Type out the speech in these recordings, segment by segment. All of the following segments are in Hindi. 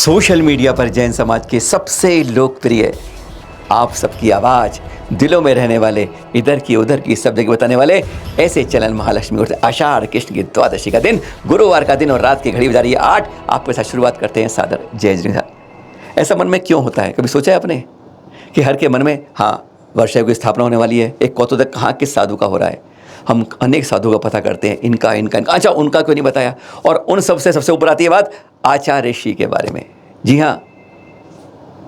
सोशल मीडिया पर जैन समाज के सबसे लोकप्रिय, आप सबकी आवाज़, दिलों में रहने वाले, इधर की उधर की सब जगह बताने वाले ऐसे चैनल महालक्ष्मी उर्स आषाढ़ कृष्ण की द्वादशी का दिन, गुरुवार का दिन और रात की घड़ी बजा रही है 8। आपके साथ शुरुआत करते हैं सादर जय श्री। ऐसा मन में क्यों होता है? कभी सोचा है आपने कि हर के मन में, हाँ वर्षा की स्थापना होने वाली है, एक कौतूहल कहाँ किस साधु का हो रहा है। हम अनेक साधुओं का पता करते हैं, इनका इनका इनका, अच्छा उनका क्यों नहीं बताया। और उन सबसे सबसे ऊपर आती है बात आचार्य ऋषि के बारे में। जी हाँ,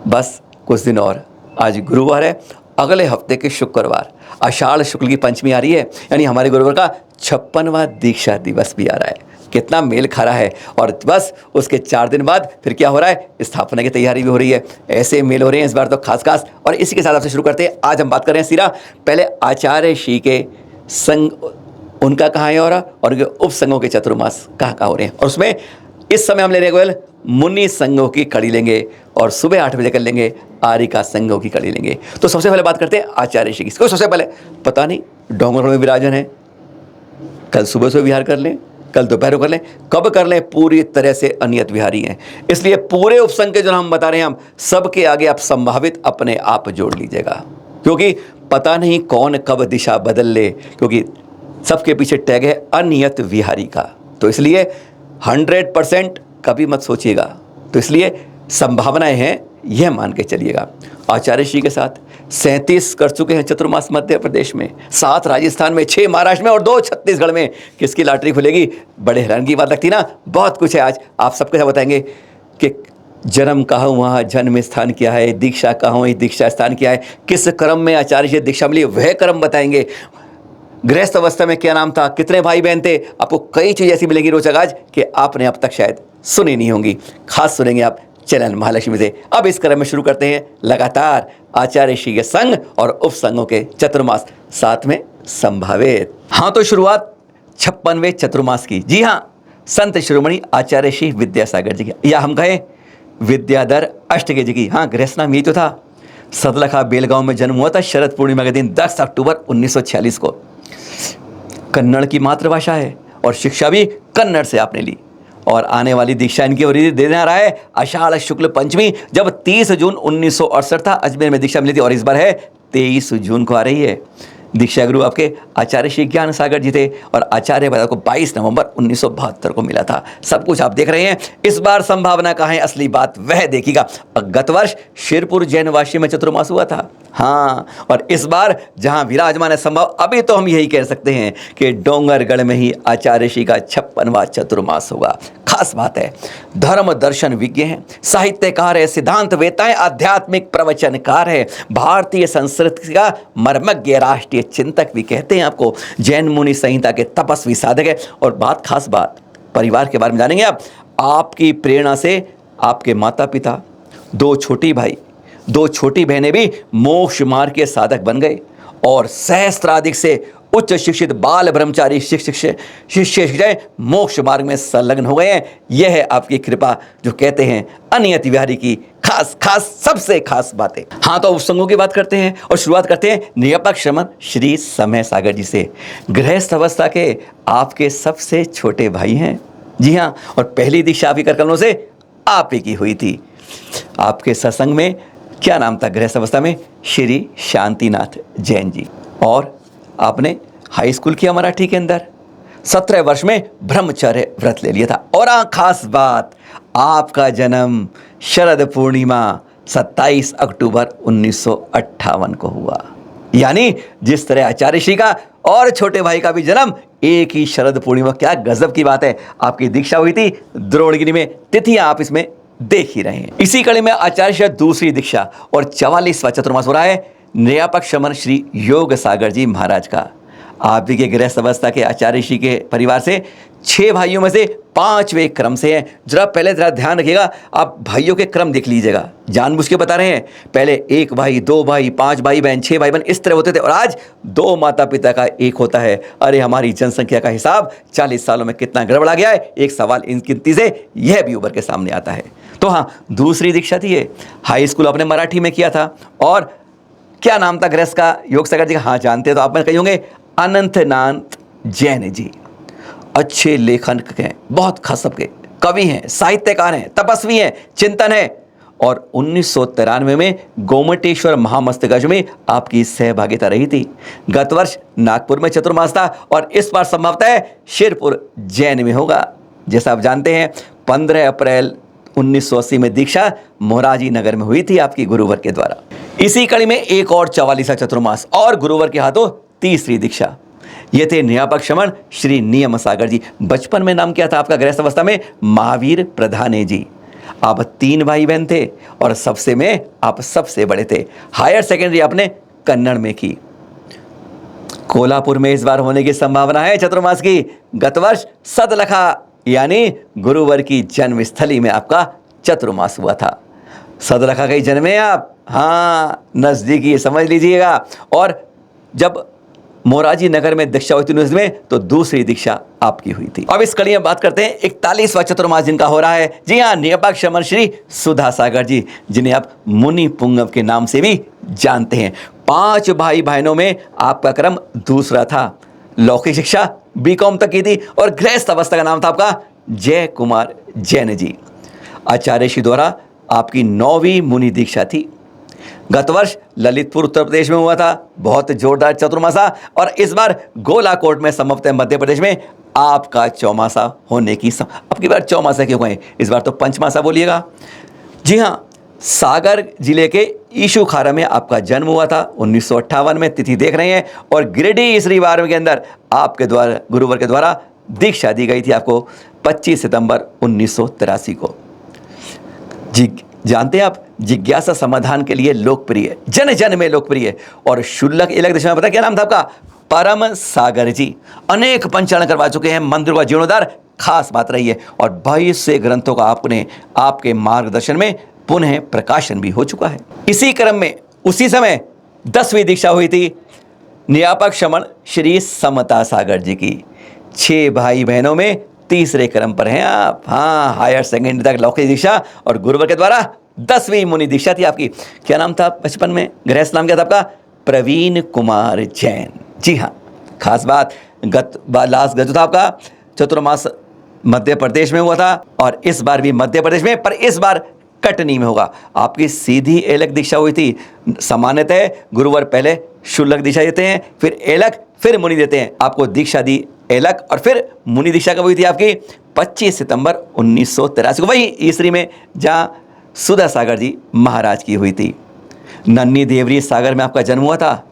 बस कुछ दिन और, आज गुरुवार है, अगले हफ्ते के शुक्रवार आषाढ़ शुक्ल की पंचमी आ रही है, यानी हमारे गुरुवार का 56वां दीक्षा दिवस भी आ रहा है। कितना मेल खा रहा है। और बस उसके 4 दिन बाद फिर क्या हो रहा है, स्थापना की तैयारी भी हो रही है। ऐसे मेल हो रहे हैं इस बार तो खास। और इसी के साथ आपसे शुरू करते हैं। आज हम बात कर रहे हैं सीरा पहले आचार्य ऋषि के संग, उनका कहाँ है और उप संघों के चतुर्मास कहाँ हो रहे हैं। और उसमें इस समय हम ले रहे हैं मुनि संघों की कड़ी लेंगे और सुबह 8 बजे कर लेंगे आरिका संघों की कड़ी लेंगे। तो सबसे पहले बात करते हैं आचार्य ऋषि की। सबसे पहले पता नहीं डोंगर में विराजन है, कल सुबह से विहार कर लें, कल दोपहर को कर लें, कब कर लें, पूरी तरह से अनियत विहारी हैं। इसलिए पूरे उपसंघ के जो हम बता रहे हैं, हम सबके आगे आप संभावित अपने आप जोड़ लीजिएगा, क्योंकि पता नहीं कौन कब दिशा बदल ले, क्योंकि सबके पीछे टैग है अनियत विहारी का। तो इसलिए 100% कभी मत सोचिएगा। तो इसलिए संभावनाएं हैं, यह मान के चलिएगा। आचार्य ऋषि के साथ 37 कर चुके हैं चतुर्मास मध्य प्रदेश में, 7 राजस्थान में, 6 महाराष्ट्र में और 2 छत्तीसगढ़ में। किसकी लॉटरी खुलेगी? बड़े हैरान की बात लगती ना। बहुत कुछ है, आज आप सबके साथ बताएंगे कि जन्म कहाँ हुआ, जन्म स्थान क्या है, दीक्षा कहाँ हुई, दीक्षा स्थान क्या है, किस क्रम में आचार्य से दीक्षा मिली, वह क्रम बताएंगे। गृहस्थ अवस्था में क्या नाम था, कितने भाई बहन थे, आपको कई चीज़ ऐसी मिलेंगी रोचक आज कि आपने अब तक शायद सुनी नहीं होंगी। खास सुनेंगे आप चैनल महालक्ष्मी से। अब इस क्रम में शुरू करते हैं लगातार आचार्य ऋषि के संघ और उप संघों के चतुर्मास, साथ में संभावित। हाँ, तो शुरुआत 56वें चतुर्मास की। जी हाँ, संत शिरोमणि आचार्य ऋषि विद्यासागर जी की, या हम कहें विद्याधर अष्टके जी की। हाँ, गृहस्थ नाम यही तो था। सदलखा बेलगांव में जन्म हुआ था शरद पूर्णिमा के दिन 10 अक्टूबर 1946 को। कन्नड़ की मातृभाषा है और शिक्षा भी कन्नड़ से आपने ली। और आने वाली दीक्षा इनकी और देने आ रहा है आषाढ़ शुक्ल पंचमी, जब 30 जून 1968 था अजमेर में दीक्षा मिली थी, और इस बार है 23 जून को आ रही है। दीक्षा गुरु आपके आचार्य श्री ज्ञान सागर जी थे और आचार्य बदा को 22 नवंबर 1972 को मिला था। सब कुछ आप देख रहे हैं। इस बार संभावना कहाँ है, असली बात वह देखिएगा। गत वर्ष शिरपुर जैनवासी में चतुर्मास हुआ था। हाँ, और इस बार जहां विराजमान है संभव, अभी तो हम यही कह सकते हैं कि डोंगरगढ़ में ही आचार्य ऋषि का 56वां चतुर्मास होगा। खास बात है, धर्म दर्शन विज्ञ हैं, साहित्यकार है, सिद्धांत वेता है, आध्यात्मिक प्रवचनकार है, भारतीय संस्कृति का मर्मज्ञ, राष्ट्रीय चिंतक भी कहते हैं आपको, जैन मुनि संहिता के तपस्वी साधक है। और बात खास बात, परिवार के बारे में जानेंगे आप। आपकी प्रेरणा से आपके माता पिता, 2 छोटी भाई, 2 छोटी बहनें भी मोक्ष मार्ग के साधक बन गए और सहस्त्राधिक से उच्च शिक्षित बाल ब्रह्मचारी शिष्य मोक्ष मार्ग में संलग्न हो गए हैं। यह है आपकी कृपा, जो कहते हैं अनियत विहारी की खास सबसे खास बातें। हाँ, तो उपसंघों की बात करते हैं और शुरुआत करते हैं निरपेक्ष श्रमण श्री समय सागर जी से। गृहस्थ अवस्था के आपके सबसे छोटे भाई हैं। जी हाँ, और पहली दीक्षा आपकी करकमलों से आप ही की हुई थी। आपके सत्संग में क्या नाम था गृहस्थ अवस्था में? श्री शांतिनाथ जैन जी। और आपने हाई स्कूल किया मराठी के अंदर, 17 वर्ष में ब्रह्मचर्य व्रत ले लिया था। और खास बात, आपका जन्म शरद पूर्णिमा 27 अक्टूबर 1958 को हुआ। यानी जिस तरह आचार्य ऋषि का और छोटे भाई का भी जन्म एक ही शरद पूर्णिमा। क्या गजब की बात है। आपकी दीक्षा हुई थी द्रोणगिरी में, तिथियां आप इसमें देख ही रहे हैं। इसी कड़ी में आचार्य दूसरी दीक्षा और 44वां चतुर्मास हो रहा है निरपेक्ष श्रमण श्री योग सागर जी महाराज का। आप ही के गृहस्थ अवस्था के आचार्य ऋषि के परिवार से 6 भाइयों में से 5वें क्रम से हैं। जरा ध्यान रखिएगा, आप भाइयों के क्रम देख लीजिएगा, जानबूझ के बता रहे हैं। पहले 1 भाई, 2 भाई, 5 भाई बहन, 6 भाई बहन, इस तरह होते थे, और आज 2 माता पिता का एक होता है। अरे हमारी जनसंख्या का हिसाब 40 सालों में कितना गड़बड़ा गया है, एक सवाल इन गिनती से यह भी उभर के सामने आता है। तो हाँ, दूसरी दीक्षा थी ये। हाई स्कूल आपने मराठी में किया था। और क्या नाम था गृहस्थ का योग सागर जी का? हाँ, जानते तो आप कहीं होंगे, अनंतनाथ जैन जी। अच्छे लेखन के, बहुत खास सबके कवि हैं, साहित्यकार हैं, तपस्वी हैं, चिंतन है। और 1993 में गोमटेश्वर महामस्तकार्जुन में आपकी सहभागिता रही थी। गत वर्ष नागपुर में चतुर्मास था और इस बार संभवतः शिरपुर जैन में होगा। जैसा आप जानते हैं 15 अप्रैल 1980 में दीक्षा मोरारजी नगर में हुई थी आपकी गुरुवर के द्वारा। इसी कड़ी में एक और 44वां चतुर्मास और गुरुवर के हाथों तीसरी दीक्षा। ये थे नियापक श्रमण श्री नियम सागर जी। बचपन में नाम क्या था आपका गृहस्थ अवस्था में? महावीर प्रधाने जी। आप 3 भाई बहन थे और सबसे में आप सबसे बड़े थे। हायर सेकेंडरी आपने कन्नड़ में की। कोल्हापुर में इस बार होने की संभावना है चतुर्मास की। गत वर्ष सदलखा यानी गुरुवर की जन्मस्थली में आपका चतुर्मास हुआ था। सदलखा का ही जन्मे आप, हाँ नजदीकी ये समझ लीजिएगा। और जब मोरारजी नगर में दीक्षा हुई थी में, तो दूसरी दीक्षा आपकी हुई थी। अब इस कड़ी में बात करते हैं 41वां चतुर्मास जिनका हो रहा है। जी हाँ, नियपक श्रमण श्री सुधा सागर जी, जिन्हें आप मुनि पुंगव के नाम से भी जानते हैं। 5 भाई बहनों में आपका क्रम दूसरा था। लौकिक शिक्षा बीकॉम तक की थी और गृहस्थ अवस्था का नाम था आपका जय कुमार जैन जी। आचार्य श्री द्वारा आपकी 9वीं मुनि दीक्षा थी। गत वर्ष ललितपुर उत्तर प्रदेश में हुआ था। बहुत जोरदार चतुर्मासा। और इस बार गोलाकोट में संभवतः मध्य प्रदेश में आपका चौमासा होने की अब की बार चौमासा क्यों कहें, इस बार तो पंचमासा बोलिएगा। जी हाँ, सागर जिले के ईशुखारा में आपका जन्म हुआ था 1958 में, तिथि देख रहे हैं। और गिरिडीह श्रीवार के अंदर आपके द्वारा गुरुवर के द्वारा दीक्षा दी गई थी आपको 25 सितंबर 1983 को। जी जानते हैं आप, जिज्ञासा समाधान के लिए लोकप्रिय, जन जन में लोकप्रिय। और शुल्लक इलक दिशा में पता क्या नाम था आपका? परम सागर जी। अनेक पंचारण करवा चुके हैं, मंदिरों का जीर्णोद्धार खास बात रही है। और 22 ग्रंथों का आपके मार्गदर्शन में पुनः प्रकाशन भी हो चुका है। इसी क्रम में उसी समय 10वीं दीक्षा हुई थी नियापक श्रमण श्री समता सागर जी की। 6 भाई बहनों में तीसरे क्रम पर हैं आप। हाँ, हायर सेकेंडरी तक लौकिक दीक्षा और गुरुवर के द्वारा 10वीं मुनि दीक्षा थी आपकी। क्या नाम था बचपन में? गृहस्थ नाम क्या था आपका? प्रवीण कुमार जैन। जी हाँ, खास बात लास्ट गज था आपका चतुर्मास मध्य प्रदेश में हुआ था और इस बार भी मध्य प्रदेश में, पर इस बार कटनी में होगा। आपकी सीधी एलक दीक्षा हुई थी। सामान्यतः गुरुवर पहले शुल्लक दीक्षा देते हैं, फिर एलक, फिर मुनि देते हैं। आपको दीक्षा दी एलक और फिर मुनि दीक्षा कब हुई थी आपकी? 25 सितंबर 1983 को, वही ईसरी में जहाँ सुधा सागर जी महाराज की हुई थी। नन्ही देवरी सागर में आपका जन्म हुआ था।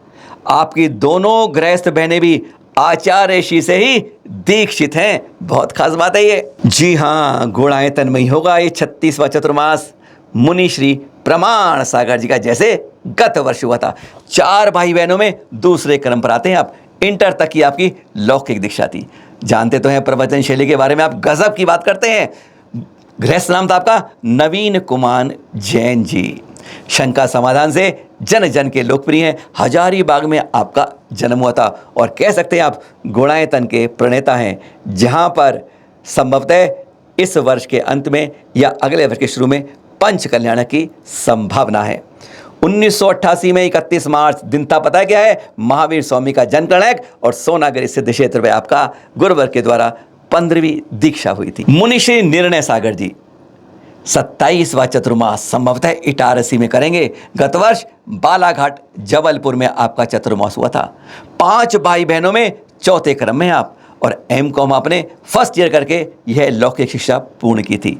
आपकी दोनों गृहस्थ बहनें भी आचार्य श्री से ही दीक्षित हैं। बहुत खास बात है ये। जी हाँ, गुणाएं तन्मयी होगा ये 36वां चतुर्मास मुनि श्री प्रमाण सागर जी का, जैसे गत वर्ष हुआ था। 4 भाई बहनों में दूसरे क्रम पर आते हैं आप। इंटर तक की आपकी लौकिक दीक्षा थी। जानते तो हैं प्रवचन शैली के बारे में, आप गजब की बात करते हैं। गृहस्थ नाम था आपका नवीन कुमार जैन जी। शंका समाधान से जन जन के लोकप्रिय हैं। हजारीबाग में आपका जन्म हुआ था और कह सकते हैं आप गुणायतन के प्रणेता हैं, जहां पर संभवतः इस वर्ष के अंत में या अगले वर्ष के शुरू में पंच कल्याण की संभावना है। 1988 में 31 मार्च दिन था, पता है क्या है? महावीर स्वामी का जन्मकलंक और सोनागिरी सिद्ध क्षेत्र में आपका गुरुवर के द्वारा 15वीं दीक्षा हुई थी। मुनि श्री निर्णय सागर जी 27वां चतुर्मास संभवतः इटारसी में करेंगे। गत वर्ष बालाघाट जबलपुर में आपका चतुर्मास हुआ था। 5 भाई बहनों में चौथे क्रम में आप, और एमकॉम आपने फर्स्ट ईयर करके यह लौकिक शिक्षा पूर्ण की थी।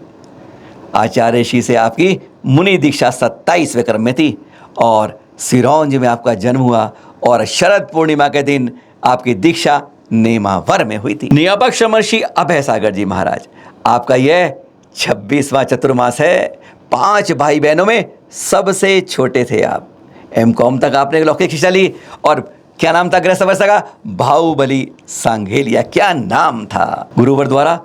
आचार्य श्री से आपकी मुनि दीक्षा 27वें क्रम में थी और सिरौंज में आपका जन्म हुआ और शरद पूर्णिमा के दिन आपकी दीक्षा नेमावर में हुई थी। नियापक श्रमण श्री अभय सागर जी महाराज, आपका यह 26वां चतुर्मास है। 5 भाई बहनों में सबसे छोटे थे आप। एमकॉम तक आपने लौकिक शिक्षा ली और क्या नाम था गृहस्थ अवस्था का? बाहुबली सांघेलिया। क्या नाम था? गुरुवर द्वारा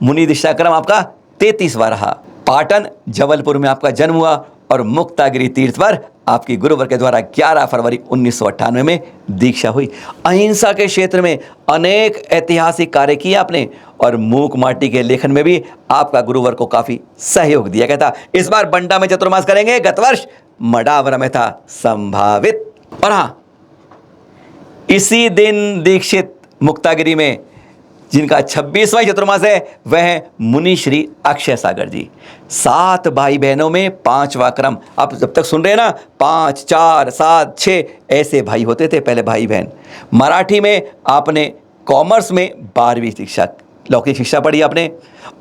मुनि दीक्षा क्रम आपका 33वां रहा। पाटन जबलपुर में आपका जन्म हुआ और मुक्तागिरी तीर्थ पर आपकी गुरुवर के द्वारा 11 फरवरी 1998 में दीक्षा हुई। अहिंसा के क्षेत्र में अनेक ऐतिहासिक कार्य किए आपने और मूक माटी के लेखन में भी आपका गुरुवर को काफी सहयोग दिया गया था। इस बार बंडा में चतुर्मास करेंगे, गत वर्ष मडावरा में था संभावित। और हाँ, इसी दिन दीक्षित मुक्तागिरी में जिनका 26वां चतुर्मास है वह है मुनि श्री अक्षय सागर जी। 7 भाई बहनों में 5वां क्रम। आप जब तक सुन रहे हैं ना, 5, 4, 7, 6 ऐसे भाई होते थे पहले भाई बहन। मराठी में आपने कॉमर्स में 12वीं शिक्षा लौकिक शिक्षा पढ़ी आपने,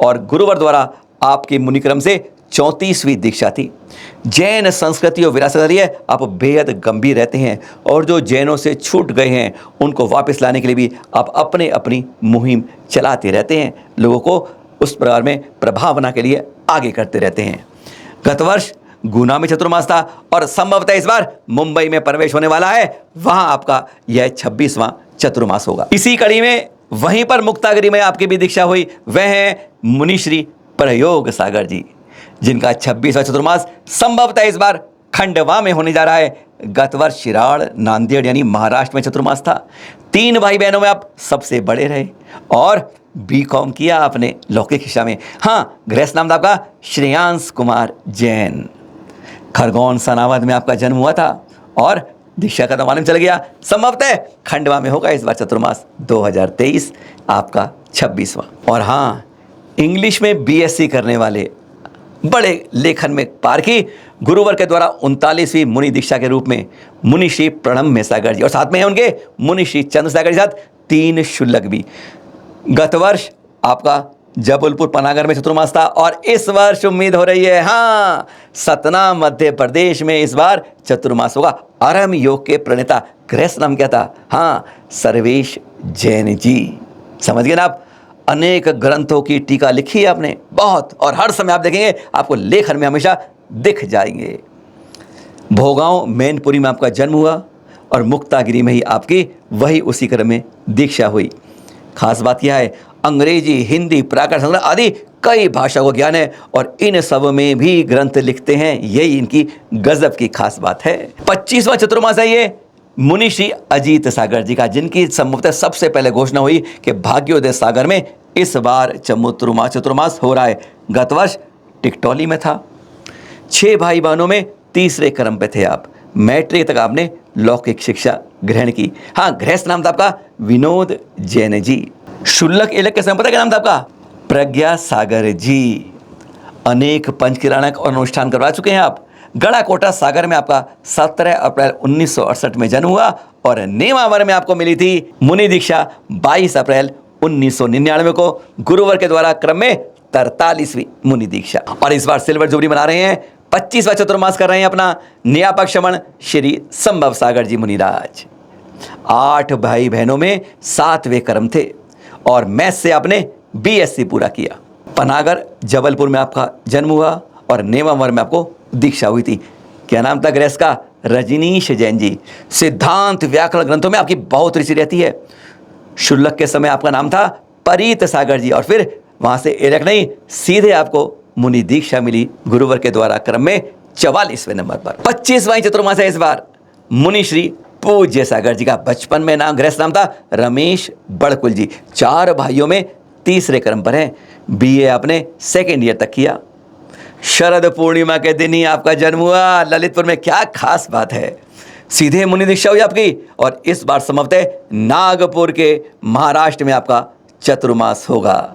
और गुरुवर द्वारा आपके मुनिक्रम से 34वीं दीक्षा थी। जैन संस्कृति और विरासत रही है, आप बेहद गंभीर रहते हैं, और जो जैनों से छूट गए हैं उनको वापस लाने के लिए भी आप अपनी मुहिम चलाते रहते हैं, लोगों को उस प्रकार में प्रभावना के लिए आगे करते रहते हैं। गत वर्ष गुना में चतुर्मास था और संभवतः इस बार मुंबई में प्रवेश होने वाला है, वहां आपका यह 26वां चतुर्मास होगा। इसी कड़ी में वहीं पर मुक्तागिरी में आपकी भी दीक्षा हुई, वह है मुनिश्री प्रयोग सागर जी, जिनका 26वां चतुर्मास संभवतः इस बार खंडवा में होने जा रहा है। गत वर्ष शिराड़ नांदेड़ यानी महाराष्ट्र में चतुर्मास था। 3 भाई बहनों में आप सबसे बड़े रहे और बीकॉम किया आपने लौकिक शिक्षा में। हाँ, गृहस्थ नाम था आपका श्रेयांश कुमार जैन। खरगोन सनावद में आपका जन्म हुआ था और दीक्षा का तो मालूम चल गया, संभवतः खंडवा में होगा इस बार चतुर्मास 2023 आपका 26वां। और हाँ, इंग्लिश में बीएससी करने वाले बड़े लेखन में पारखी गुरुवर के द्वारा 39वीं मुनि दीक्षा के रूप में मुनि श्री प्रणम्य सागर जी, और साथ में है उनके मुनि श्री चंद्र सागर के साथ 3 शुल्लक भी। गत वर्ष आपका जबलपुर पनागर में चतुर्मास था और इस वर्ष उम्मीद हो रही है, हाँ, सतना मध्य प्रदेश में इस बार चतुर्मास होगा। अरम योग के प्रणेता गृहस्थ नाम क्या था? हाँ, सर्वेश जैन जी। समझ गए ना आप? अनेक ग्रंथों की टीका लिखी है आपने बहुत, और हर समय आप देखेंगे आपको लेखन में हमेशा दिख जाएंगे। भोगांव मैनपुरी में आपका जन्म हुआ और मुक्तागिरी में ही आपकी वही उसी क्रम में दीक्षा हुई। खास बात यह है, अंग्रेजी, हिंदी, प्राकृत, संस्कृत आदि कई भाषा को ज्ञान है और इन सब में भी ग्रंथ लिखते हैं, यही इनकी गजब की खास बात है। 25वां चतुर्मास है ये मुनि श्री अजीत सागर जी का, जिनकी संभवतः सबसे पहले घोषणा हुई कि भाग्योदय सागर में इस बार चतुर्मास हो रहा है। गत वर्ष टिकटौली में था। 6 भाई बहनों में तीसरे क्रम पे थे आप। मैट्रिक तक आपने लौकिक शिक्षा ग्रहण की। हाँ, गृहस्थ नाम था आपका विनोद जैन जी। शुल्लक इलक के संपदा का नाम था आपका प्रज्ञा सागर जी। अनेक पंचकिराणक और अनुष्ठान करवा चुके हैं आप। गढ़ाकोटा सागर में आपका 17 अप्रैल 1968 में जन्म हुआ और नेमावर में आपको मिली थी मुनि दीक्षा 22 अप्रैल 1999 को गुरुवर के द्वारा क्रम में 43वीं मुनि दीक्षा। और इस बार सिल्वर जुबली मना रहे हैं, 25वां चतुर्मास कर रहे हैं अपना न्यापक श्रमण श्री संभव सागर जी मुनिराज। 8 भाई बहनों में 7वें क्रम थे और मैथ से आपने बीएससी पूरा किया। पनागर जबलपुर में आपका जन्म हुआ और नेमावर में आपको दीक्षा हुई थी। क्या नाम था गृहस्थ का? रजनीश जैन जी। सिद्धांत व्याकरण ग्रंथों में आपकी बहुत रुचि रहती है। शुल्लक के समय आपका नाम था परीत सागर जी और फिर वहां से इलक नहीं, सीधे आपको मुनि दीक्षा मिली गुरुवर के द्वारा क्रम में 44वें नंबर पर। 25वां चतुर्मास है इस बार मुनि श्री पूज्य सागर जी का। बचपन में नाम गृहस्थ नाम था रमेश बड़कुल जी। 4 भाइयों में तीसरे क्रम पर हैं। बीए आपने 2nd ईयर तक किया। शरद पूर्णिमा के दिन ही आपका जन्म हुआ ललितपुर में। क्या खास बात है, सीधे मुनि दीक्षा हुई आपकी और इस बार संभवतः नागपुर के महाराष्ट्र में आपका चतुर्मास होगा।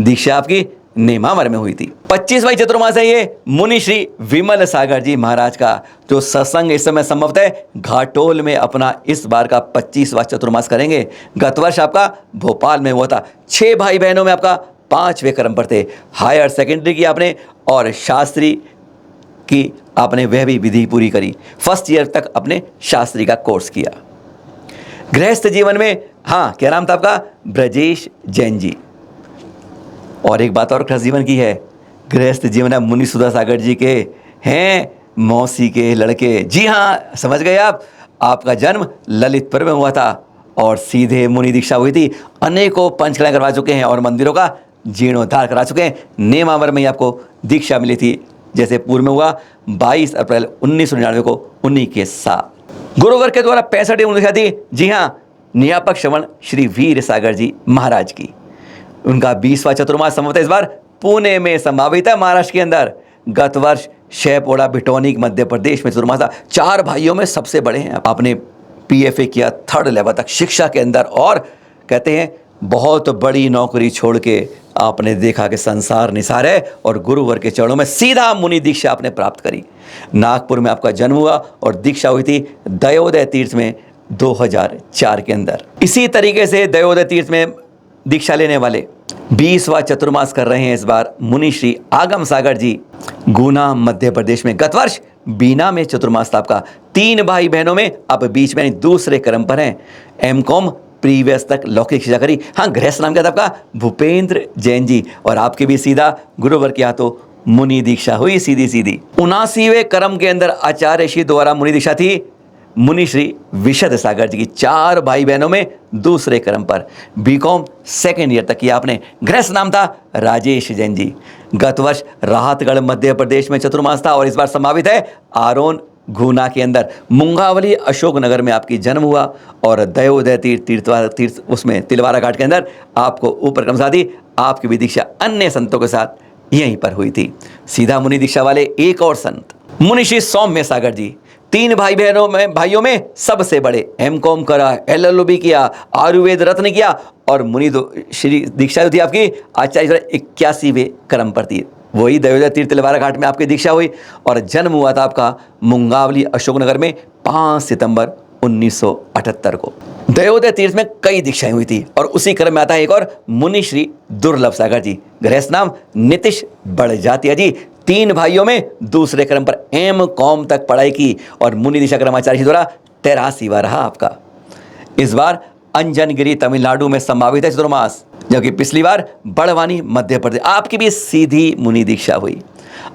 दीक्षा आपकी नेमावर में हुई थी। 25वां चतुर्मास है ये मुनि श्री विमल सागर जी महाराज का, जो सत्संग इस समय संभवतः घाटोल में अपना इस बार का 25वां चतुर्मास करेंगे। गत वर्ष आपका भोपाल में हुआ था। 6 भाई बहनों में आपका 5वें क्रम पर थे। हायर सेकेंडरी की आपने और शास्त्री की आपने वह भी विधि पूरी करी। 1st ईयर तक अपने शास्त्री का कोर्स किया। गृहस्थ जीवन में हाँ, क्या नाम था आपका? ब्रजेश जैन जी। और एक बात और गृहस्थ जीवन की है, गृहस्थ जीवन है मुनि सुधा सागर जी के हैं, मौसी के लड़के। जी हाँ, समझ गए आप। आपका जन्म ललितपुर में हुआ था और सीधे मुनि दीक्षा हुई थी। अनेकों पंचकला करवा चुके हैं और मंदिरों का जीर्णोद्धार करा चुके हैं। नेमावर में ही आपको दीक्षा मिली थी, जैसे पूर्व में हुआ 22 अप्रैल 1999 को उन्हीं के साथ। गुरुवर के द्वारा 65 दीक्षा थी। जी हाँ, न्यापक श्रवण श्री वीर सागर जी महाराज की। उनका 20वां चतुर्मास संभवतः इस बार पुणे में संभावित है, महाराष्ट्र के अंदर। गत वर्ष शहपोड़ा बिटौनी मध्य प्रदेश में चतुर्मास था। 4 भाइयों में सबसे बड़े हैं। आपने PFA किया 3rd लेवल तक शिक्षा के अंदर और कहते हैं बहुत बड़ी नौकरी छोड़ के आपने देखा कि संसार निसार है और गुरुवर के चरणों में सीधा मुनि दीक्षा आपने प्राप्त करी। नागपुर में आपका जन्म हुआ और दीक्षा हुई थी दयोदय तीर्थ में 2004 के अंदर। इसी तरीके से दयोदय तीर्थ में दीक्षा लेने वाले 20वां चतुर्मास कर रहे हैं इस बार मुनि श्री आगम सागर जी, गुना मध्य प्रदेश में। गत वर्ष बीना में चतुर्मास था आपका। 3 भाई बहनों में अब बीच में दूसरे क्रम पर हैं। एमकॉम प्रीवियस तक लौकिक शिक्षा करी। हाँ, गृहस्थ नाम क्या था आपका? भूपेंद्र जैन जी। और आपके भी सीधा गुरुवर के हाथों मुनि दीक्षा हुई सीधी सीधी। 79वें क्रम के अंदर आचार्य श्री द्वारा मुनि दीक्षा थी मुनि श्री विशद सागर जी की। 4 भाई बहनों में दूसरे क्रम पर। बीकॉम सेकेंड ईयर तक किया आपने। गृहस्थ नाम था राजेश जैन जी। गत वर्ष राहतगढ़ मध्य प्रदेश में चतुर्मास था और इस बार संभावित है आरोन गुना के अंदर। मुंगावली अशोकनगर में आपकी जन्म हुआ और दयोदय तीर्थ उसमें तिलवारा घाट के अंदर आपको ऊपर क्रम साधी। आपकी भी दीक्षा अन्य संतों के साथ यहीं पर हुई थी। सीधा मुनि दीक्षा वाले एक और संत मुनि श्री सौम्य सागर जी। 3 भाइयों में सबसे बड़े। एमकॉम करा, LLB किया, आयुर्वेद रत्न किया और मुनि श्री दीक्षा जो थी आपकी आचार्य 81वें क्रम पर थी। वही दयोदय तीर्थ तिलवारा घाट में आपकी दीक्षा हुई और जन्म हुआ था आपका मुंगावली अशोकनगर में 5 सितंबर 1978 को। दयोदय तीर्थ में कई दीक्षाएं हुई थी और उसी क्रम में आता है एक और मुनि श्री दुर्लभ सागर जी। गृहस्थ नाम नीतीश बड़जातिया जी। 3 भाइयों में दूसरे क्रम पर एमकॉम तक पढ़ाई की और मुनि दीक्षा क्रमाचार्य द्वारा 83वां रहा आपका। इस बार अंजनगिरी तमिलनाडु में संभावित है चतुर्मास, जबकि पिछली बार बड़वानी मध्य प्रदेश। आपकी भी सीधी मुनि दीक्षा हुई।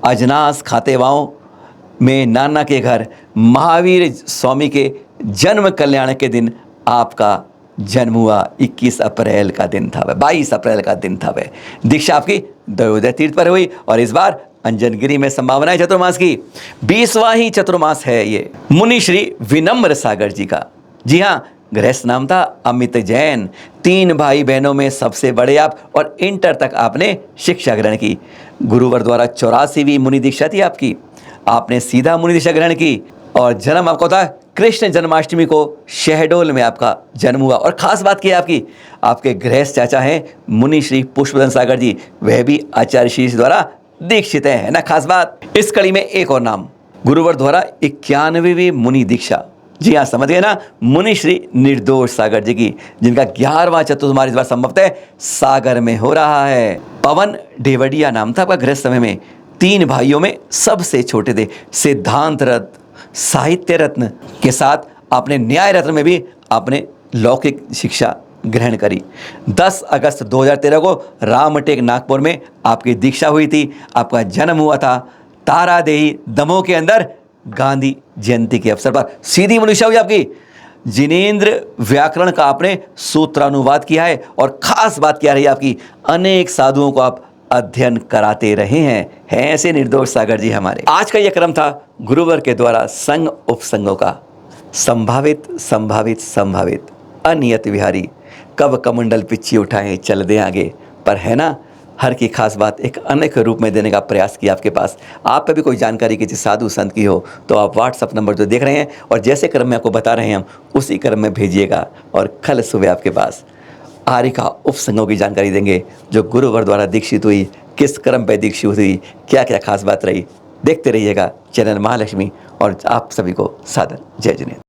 अजनास खातेवाओं में नाना के घर महावीर स्वामी के जन्म कल्याण के दिन आपका जन्म हुआ। 21 अप्रैल का दिन था वह, 22 अप्रैल का दिन था वह। दीक्षा आपकी दयोदय तीर्थ पर हुई और इस बार अंजनगिरी में संभावना है चतुर्मास की। 20वां ही चतुर्मास है ये मुनि श्री विनम्र सागर जी का। जी हाँ, गृहस्थ नाम था अमित जैन। 3 भाई बहनों में सबसे बड़े आप और इंटर तक आपने शिक्षा ग्रहण की। गुरुवर द्वारा 84वीं मुनि दीक्षा थी आपकी। आपने सीधा मुनि दीक्षा ग्रहण की और जन्म आपका था कृष्ण जन्माष्टमी को शहडोल में आपका जन्म हुआ। और खास बात की आपकी, आपके गृहस्थ चाचा हैं मुनि श्री पुष्पधन सागर जी, वह भी आचार्य श्री द्वारा दीक्षित है ना। खास बात इस कड़ी में एक और नाम, गुरुवर द्वारा 91वीं मुनि दीक्षा। जी हाँ, समझ गए ना, मुनि श्री निर्दोष सागर जी की, जिनका 11वां चतुर्मास इस बार संभवतः सागर में हो रहा है। पवन ढेवड़िया नाम था आपका गृहस्थ समय में। 3 भाइयों में सबसे छोटे थे। सिद्धांत रत्न, साहित्य रत्न के साथ आपने न्याय रत्न में भी आपने लौकिक शिक्षा ग्रहण करी। 10 अगस्त 2013 को रामटेक नागपुर में आपकी दीक्षा हुई थी। आपका जन्म हुआ था तारादेही दमोह के अंदर गांधी जयंती के अवसर पर। सीधी मुनि दीक्षा हुई आपकी। जिनेंद्र व्याकरण का आपने सूत्रानुवाद किया है और खास बात क्या रही आपकी, अनेक साधुओं को आप अध्ययन कराते रहे हैं ऐसे निर्दोष सागर जी हमारे। आज का यह क्रम था गुरुवर के द्वारा संग उपसंगों का। संभावित अनियत विहारी, कब कमंडल पिच्ची उठाएं चल दे आगे। पर है ना, हर की खास बात एक अनेक रूप में देने का प्रयास किया आपके पास। आप पे भी कोई जानकारी किसी साधु संत की हो तो आप व्हाट्सअप नंबर जो देख रहे हैं और जैसे क्रम में आपको बता रहे हैं हम उसी क्रम में भेजिएगा और कल सुबह आपके पास आर्यिका उपसंगों की जानकारी देंगे जो गुरुवर द्वारा दीक्षित हुई, किस क्रम पर दीक्षित हुई, क्या क्या खास बात रही। देखते रहिएगा चैनल महालक्ष्मी और आप सभी को सादर जय जिनेंद्र।